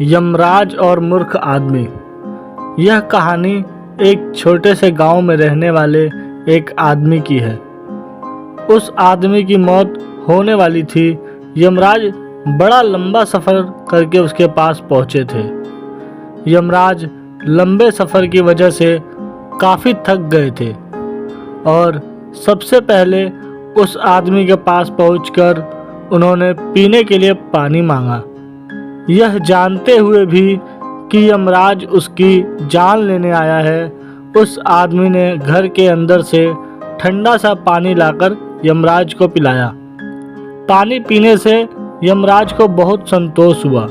यमराज और मूर्ख आदमी। यह कहानी एक छोटे से गांव में रहने वाले एक आदमी की है। उस आदमी की मौत होने वाली थी। यमराज बड़ा लंबा सफ़र करके उसके पास पहुंचे थे। यमराज लंबे सफ़र की वजह से काफ़ी थक गए थे और सबसे पहले उस आदमी के पास पहुंचकर उन्होंने पीने के लिए पानी मांगा। यह जानते हुए भी कि यमराज उसकी जान लेने आया है, उस आदमी ने घर के अंदर से ठंडा सा पानी लाकर यमराज को पिलाया। पानी पीने से यमराज को बहुत संतोष हुआ।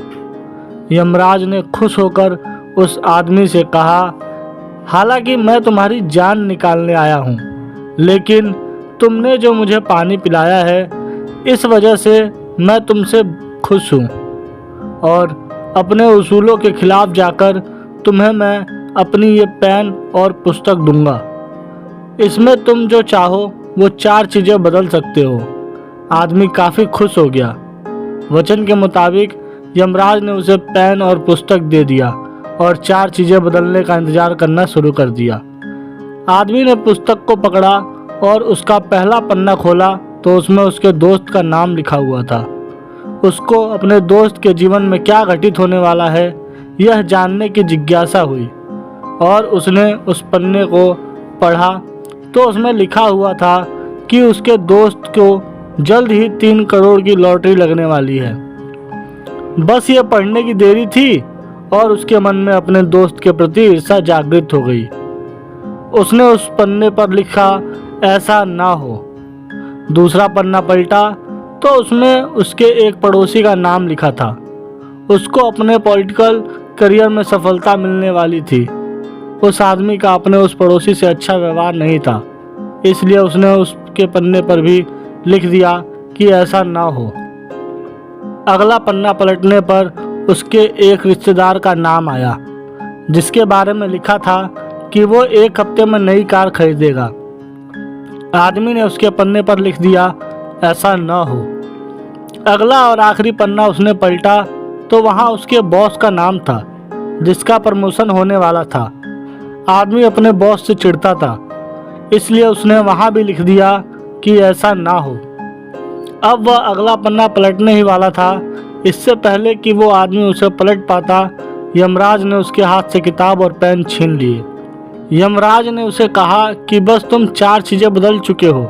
यमराज ने खुश होकर उस आदमी से कहा, हालांकि मैं तुम्हारी जान निकालने आया हूँ, लेकिन तुमने जो मुझे पानी पिलाया है इस वजह से मैं तुमसे खुश हूँ और अपने उसूलों के खिलाफ जाकर तुम्हें मैं अपनी ये पेन और पुस्तक दूंगा। इसमें तुम जो चाहो वो 4 चीज़ें बदल सकते हो। आदमी काफ़ी खुश हो गया। वचन के मुताबिक यमराज ने उसे पेन और पुस्तक दे दिया और 4 चीज़ें बदलने का इंतज़ार करना शुरू कर दिया। आदमी ने पुस्तक को पकड़ा और उसका पहला पन्ना खोला तो उसमें उसके दोस्त का नाम लिखा हुआ था। उसको अपने दोस्त के जीवन में क्या घटित होने वाला है यह जानने की जिज्ञासा हुई और उसने उस पन्ने को पढ़ा तो उसमें लिखा हुआ था कि उसके दोस्त को जल्द ही 3 करोड़ की लॉटरी लगने वाली है। बस ये पढ़ने की देरी थी और उसके मन में अपने दोस्त के प्रति ईर्ष्या जागृत हो गई। उसने उस पन्ने पर लिखा, ऐसा ना हो। दूसरा पन्ना पलटा तो उसमें उसके एक पड़ोसी का नाम लिखा था। उसको अपने पॉलिटिकल करियर में सफलता मिलने वाली थी। उस आदमी का अपने उस पड़ोसी से अच्छा व्यवहार नहीं था, इसलिए उसने उसके पन्ने पर भी लिख दिया कि ऐसा ना हो। अगला पन्ना पलटने पर उसके एक रिश्तेदार का नाम आया, जिसके बारे में लिखा था कि वो 1 हफ्ते में नई कार खरीदेगा। आदमी ने उसके पन्ने पर लिख दिया, ऐसा ना हो। अगला और आखिरी पन्ना उसने पलटा तो वहाँ उसके बॉस का नाम था, जिसका प्रमोशन होने वाला था। आदमी अपने बॉस से चिढ़ता था, इसलिए उसने वहाँ भी लिख दिया कि ऐसा ना हो। अब वह अगला पन्ना पलटने ही वाला था। इससे पहले कि वो आदमी उसे पलट पाता, यमराज ने उसके हाथ से किताब और पेन छीन लिए। यमराज ने उसे कहा कि बस तुम 4 चीज़ें बदल चुके हो।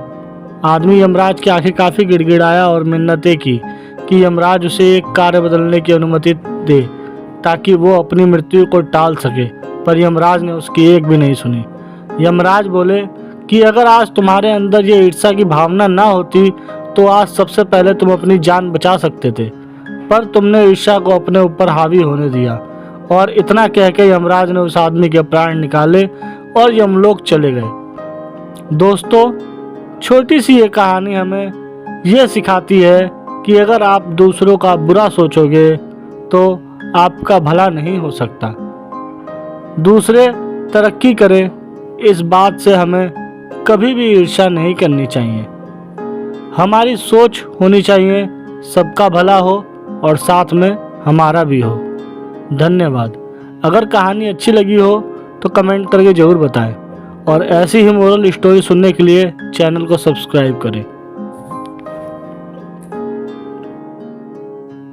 आदमी यमराज के आगे काफ़ी गिड़गिड़ाया और मिन्नतें की कि यमराज उसे एक कार्य बदलने की अनुमति दे ताकि वो अपनी मृत्यु को टाल सके, पर यमराज ने उसकी एक भी नहीं सुनी। यमराज बोले कि अगर आज तुम्हारे अंदर ये ईर्ष्या की भावना ना होती तो आज सबसे पहले तुम अपनी जान बचा सकते थे, पर तुमने ईर्ष्या को अपने ऊपर हावी होने दिया। और इतना कह के यमराज ने उस आदमी के प्राण निकाले और यमलोक चले गए। दोस्तों, छोटी सी ये कहानी हमें यह सिखाती है कि अगर आप दूसरों का बुरा सोचोगे तो आपका भला नहीं हो सकता। दूसरे तरक्की करें, इस बात से हमें कभी भी ईर्ष्या नहीं करनी चाहिए। हमारी सोच होनी चाहिए सबका भला हो और साथ में हमारा भी हो। धन्यवाद। अगर कहानी अच्छी लगी हो तो कमेंट करके ज़रूर बताएं और ऐसी ही मोरल स्टोरी सुनने के लिए चैनल को सब्सक्राइब करें।